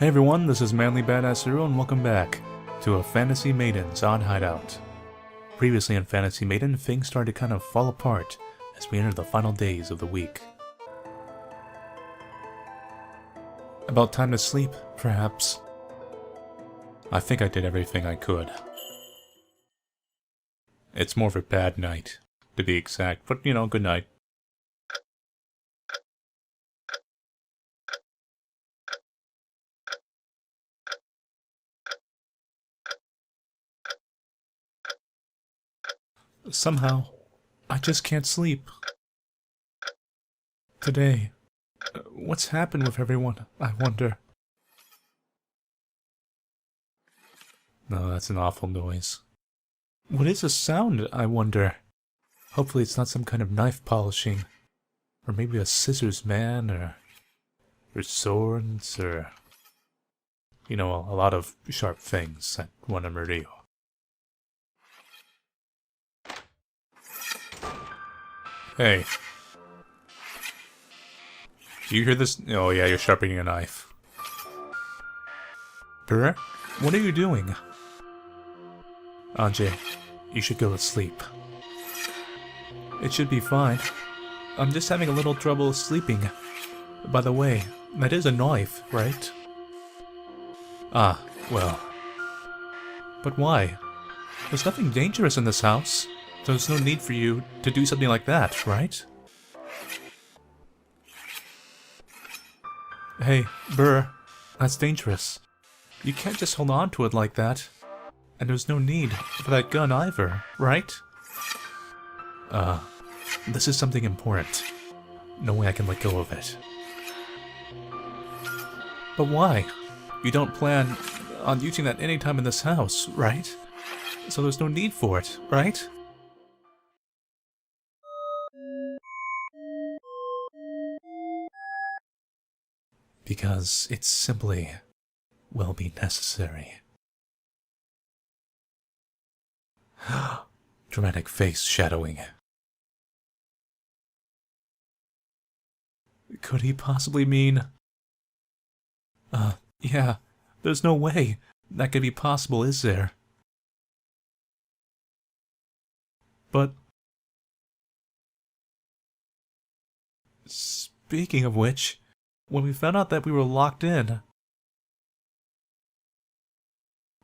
Hey everyone, this is Manly Badass Zero and welcome back to a Fantasy Maidens on Hideout. Previously in Fantasy Maiden, things started to kind of fall apart as we entered the final days of the week. About time to sleep, perhaps. I think I did everything I could. It's more of a bad night, to be exact, but you know, good night. Somehow, I just can't sleep. Today, what's happened with everyone, I wonder? No, that's an awful noise. What is a sound, I wonder? Hopefully it's not some kind of knife polishing. Or maybe a scissors man, or swords, or... You know, a lot of sharp things that want to murder you. Hey. Do you hear this? Oh yeah, you're sharpening a knife. Brr? What are you doing? Anjay, you should go to sleep. It should be fine. I'm just having a little trouble sleeping. By the way, that is a knife, right? Ah, well. But why? There's nothing dangerous in this house. There's no need for you to do something like that, right? Hey, Burr, that's dangerous. You can't just hold on to it like that. And there's no need for that gun either, right? This is something important. No way I can let go of it. But why? You don't plan on using that anytime in this house, right? So there's no need for it, right? Because it simply will be necessary. Dramatic face shadowing. Could he possibly mean... yeah, there's no way that could be possible, is there? But... Speaking of which, when we found out that we were locked in...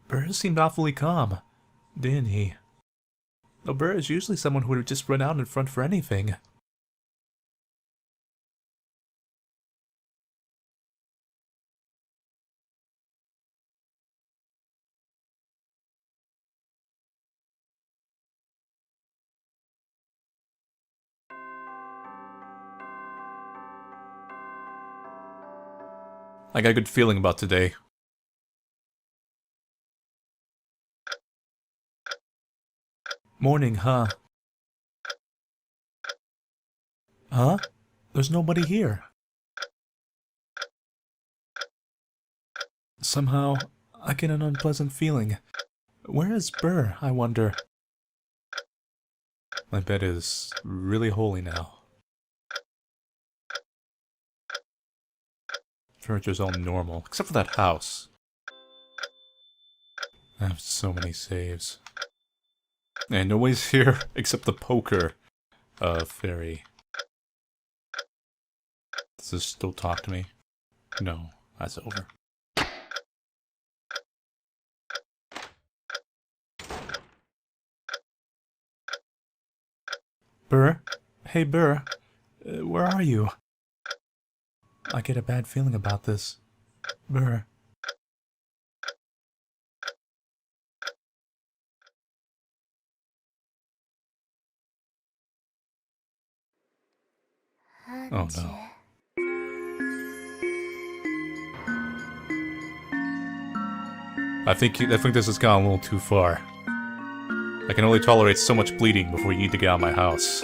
Burr seemed awfully calm, didn't he? Though Burr is usually someone who would just run out in front for anything. I got a good feeling about today. Morning, huh? Huh? There's nobody here. Somehow, I get an unpleasant feeling. Where is Burr, I wonder? My bed is really holy now. Furniture's all normal, except for that house. I have so many saves. And nobody's here except the poker fairy. Does this still talk to me? No, that's over. Burr? Hey, Burr. Where are you? I get a bad feeling about this. Burr. Oh no. I think this has gone a little too far. I can only tolerate so much bleeding before you need to get out of my house.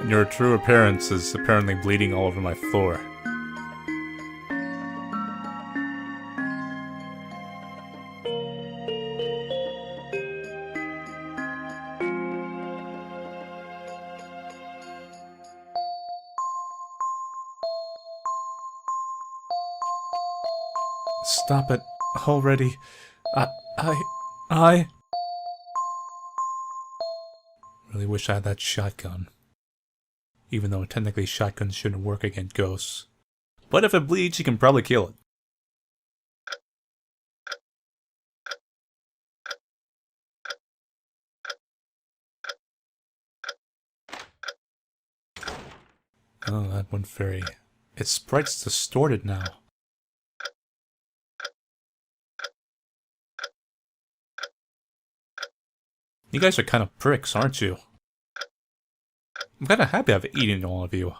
Your true appearance is apparently bleeding all over my floor. Stop it already. I really wish I had that shotgun. Even though technically shotguns shouldn't work against ghosts. But if it bleeds, you can probably kill it. Oh, that one fairy. Its sprite's distorted now. You guys are kind of pricks, aren't you? I'm kind of happy I've eaten all of you.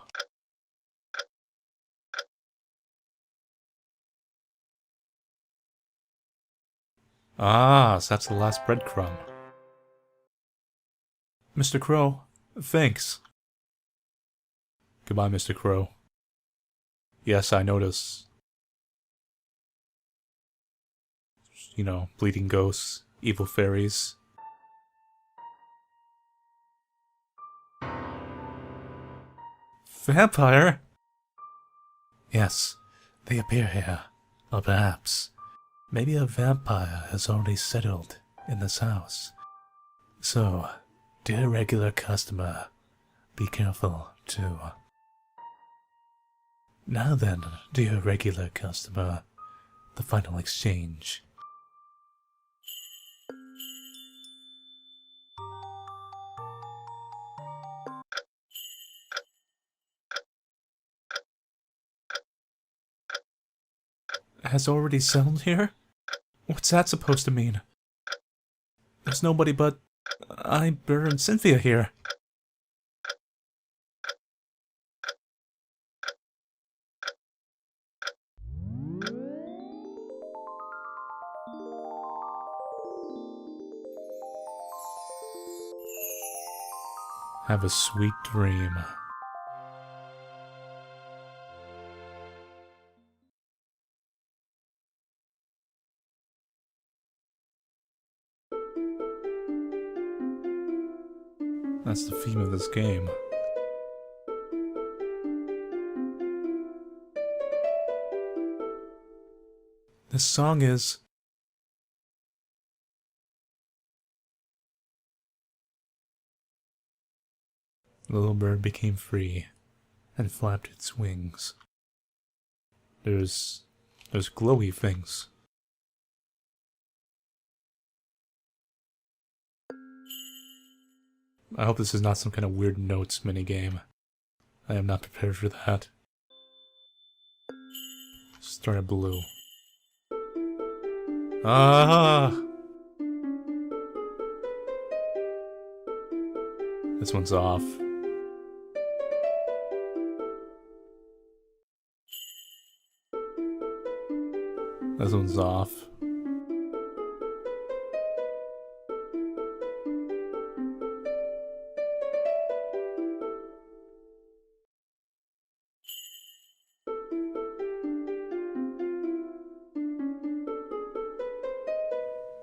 Ah, so that's the last breadcrumb. Mr. Crow, thanks. Goodbye, Mr. Crow. Yes, I notice. You know, bleeding ghosts, evil fairies. Vampire? Yes, they appear here. Or perhaps, maybe a vampire has already settled in this house. So, dear regular customer, be careful too. Now then, dear regular customer, the final exchange. Has already settled here? What's that supposed to mean? There's nobody but Burr and Cynthia here. Have a sweet dream. That's the theme of this game. This song is... The little bird became free and flapped its wings. There's glowy things. I hope this is not some kind of weird notes minigame. I am not prepared for that. Start blue. Ah! This one's off. This one's off.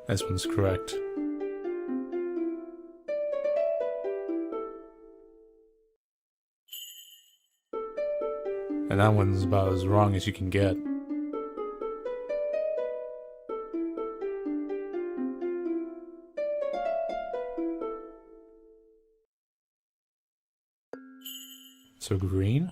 This one's correct. And that one's about as wrong as you can get. So green?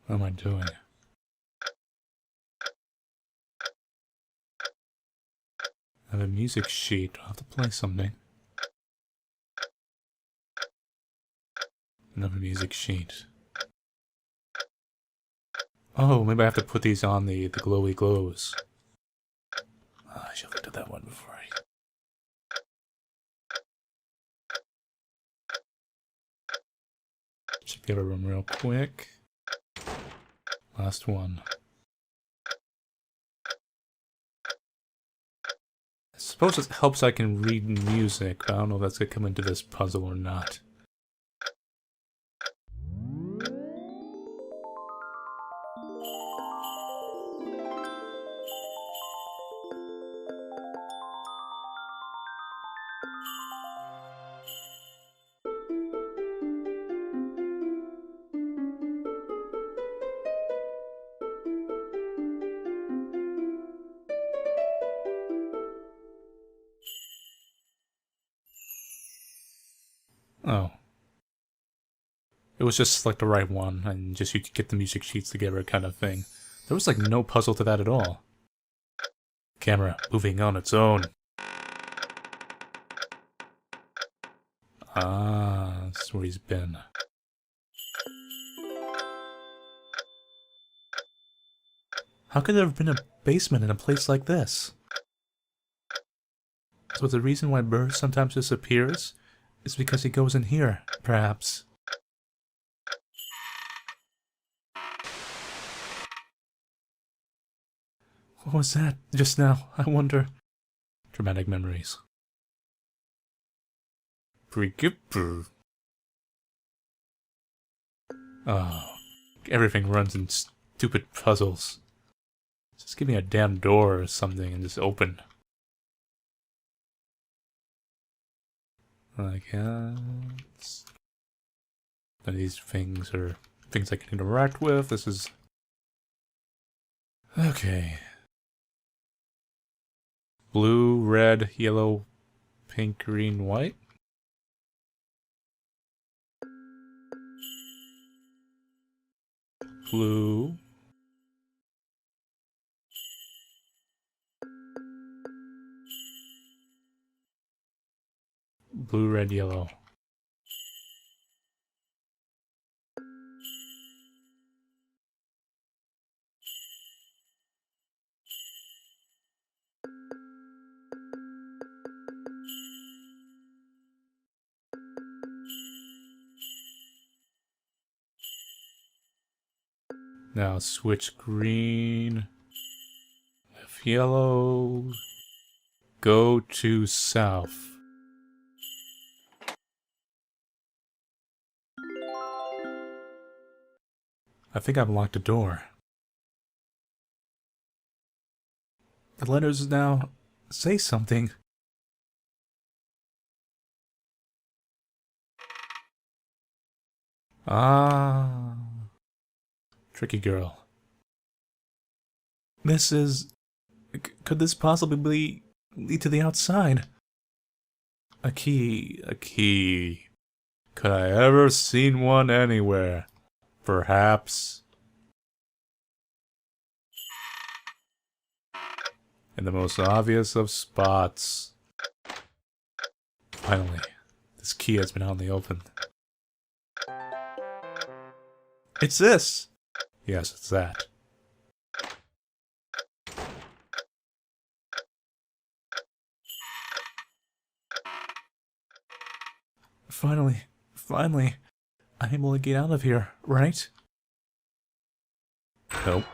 What am I doing? I have a music sheet. I'll have to play something. Another music sheet. Oh, maybe I have to put these on the glowy glows. Oh, I should have looked at that one before I... Check the other room real quick. Last one. suppose it helps I can read music, but I don't know if that's gonna come into this puzzle or not. Oh. It was just like the right one, and just you could get the music sheets together kind of thing. There was like no puzzle to that at all. Camera moving on its own. Ah, that's where he's been. How could there have been a basement in a place like this? So the reason why Burr sometimes disappears is because he goes in here, perhaps. What was that just now? I wonder. Dramatic memories. Oh, everything runs in stupid puzzles. Just give me a damn door or something and just open. Like, none of these things are things I can interact with. This is... Okay. Blue, red, yellow, pink, green, white. Blue. Blue, red, yellow. Now switch green. Left yellow. Go to south. I think I've locked a door. The letters now say something. Ah. Tricky girl. This is... Could this possibly lead to the outside? A key. A key. Could I ever seen one anywhere? Perhaps. In the most obvious of spots. Finally, this key has been out in the open. It's this! Yes, it's that. Finally, I'm able to get out of here, right? Nope.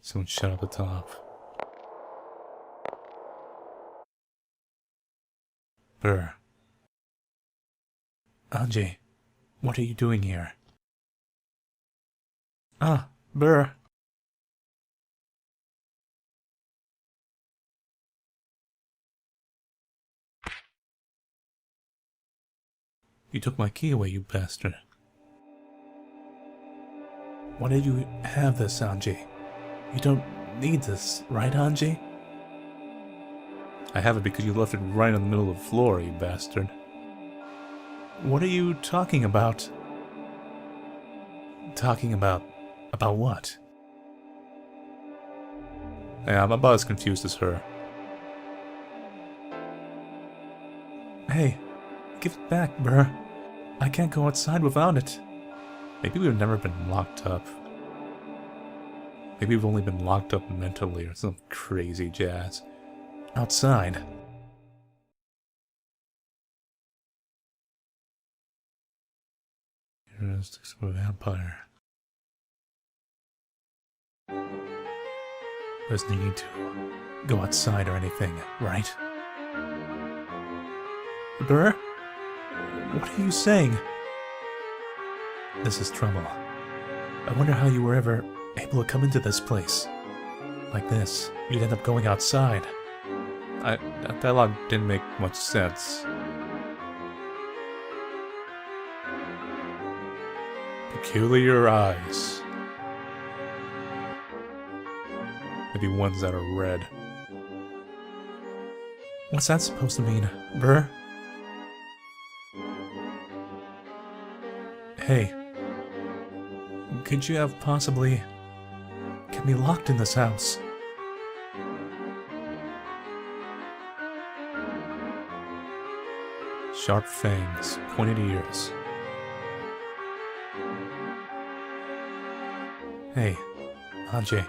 Someone shut up the top. Burr. Anjay, what are you doing here? Ah, Burr. You took my key away, you bastard. Why did you have this, Anjay? You don't need this, right, Anjay? I have it because you left it right in the middle of the floor, you bastard. What are you talking about? Talking about... about what? Yeah, I'm about as confused as her. Hey, give it back, Burr. I can't go outside without it. Maybe we've never been locked up. Maybe we've only been locked up mentally or some crazy jazz. Outside. Heuristics of a vampire. There's no need to go outside or anything, right? Burr? What are you saying? This is trouble. I wonder how you were ever able to come into this place. Like this, you'd end up going outside. That dialogue didn't make much sense. Peculiar eyes. Maybe ones that are red. What's that supposed to mean, Burr? Hey. Could you have possibly kept me locked in this house? Sharp fangs, pointed ears. Hey, Ajay.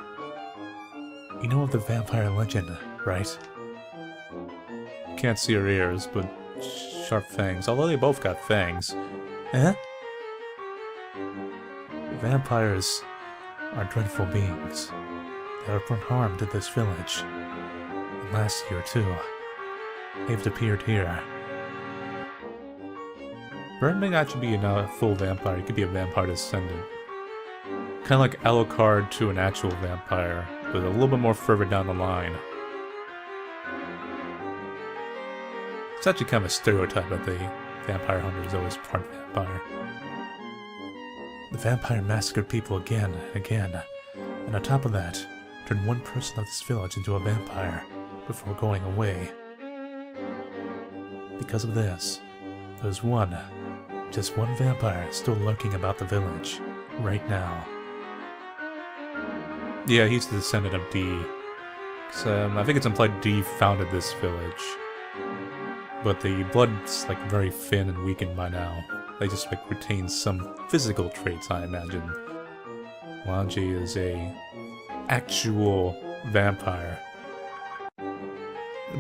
You know of the vampire legend, right? Can't see her ears, but sharp fangs. Although they both got fangs. Eh? Vampires are dreadful beings. They have brought harm to this village. And last year, too, they've appeared here. Burn may not be a full vampire, he could be a vampire descendant. Kind of like Alucard to an actual vampire, but a little bit more further down the line. It's actually kind of a stereotype that the vampire hunter is always part vampire. The vampire massacred people again and again, and on top of that, turned one person of this village into a vampire before going away. Because of this, there's just one vampire still lurking about the village, right now. Yeah, he's the descendant of D. I think it's implied D founded this village. But the blood's like very thin and weakened by now. They just like retain some physical traits, I imagine. Wanji is a actual vampire.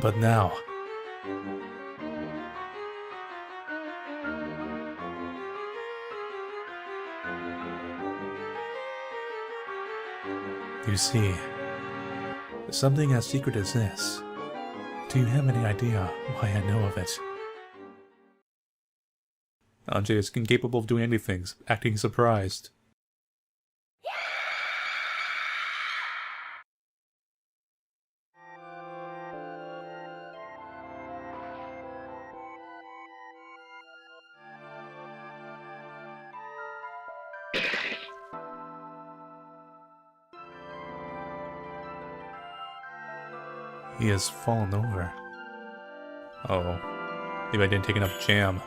But now, you see, something as secret as this. Do you have any idea why I know of it? Anjay is incapable of doing anything, acting surprised. He has fallen over. Oh, maybe I didn't take enough jam.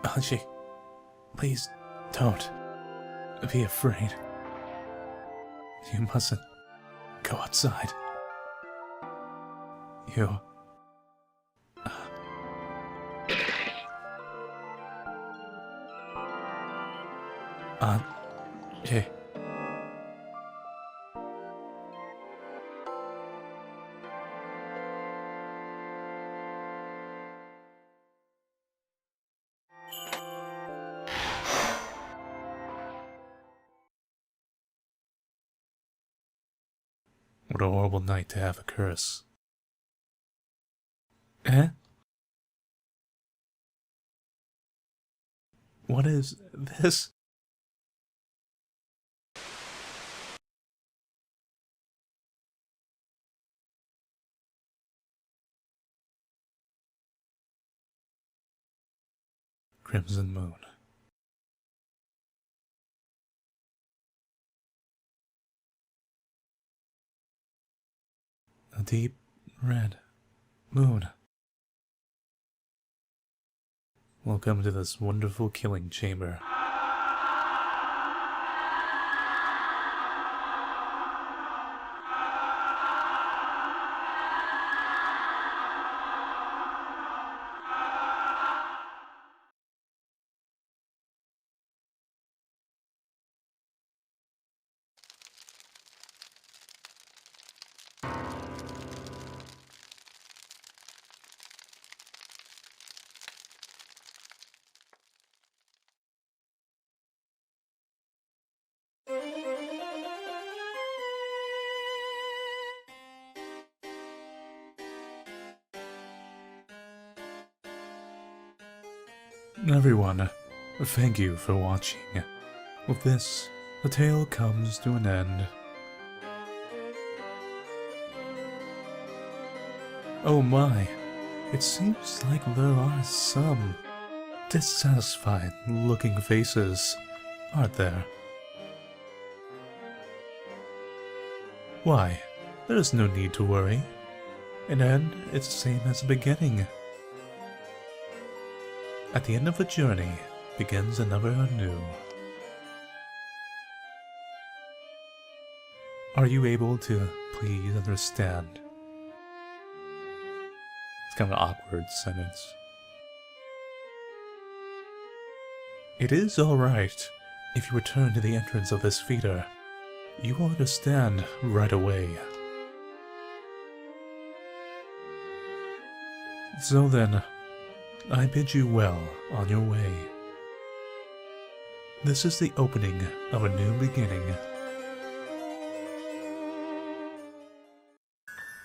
Anji, please don't be afraid. You mustn't go outside. You... Anji... What a horrible night to have a curse. Eh? What is this? Crimson Moon. A deep red moon. Welcome to this wonderful killing chamber. Everyone, thank you for watching. With this, the tale comes to an end. Oh my, it seems like there are some dissatisfied looking faces, aren't there? Why, there is no need to worry. An end is the same as a beginning. At the end of a journey begins another anew. Are you able to please understand? It's kind of an awkward sentence. It is alright if you return to the entrance of this feeder. You will understand right away. So then, I bid you well on your way. This is the opening of a new beginning.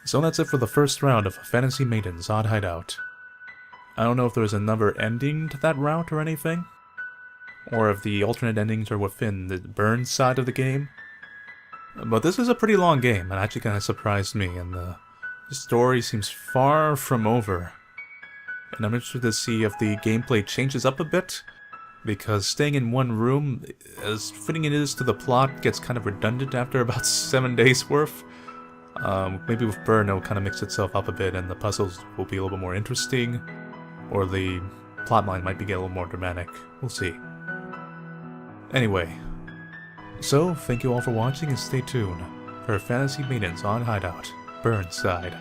So that's it for the first round of Fantasy Maiden's Odd Hideout. I don't know if there's another ending to that route or anything, or if the alternate endings are within the burn side of the game. But this is a pretty long game, and actually kind of surprised me, and the story seems far from over. And I'm interested to see if the gameplay changes up a bit, because staying in one room, as fitting it is to the plot, gets kind of redundant after about 7 days worth. Maybe with Burn it'll kind of mix itself up a bit and the puzzles will be a little bit more interesting, or the plotline might be getting a little more dramatic. We'll see. Anyway, so thank you all for watching and stay tuned for Fantasy Maiden's Odd Hideout, Burnside.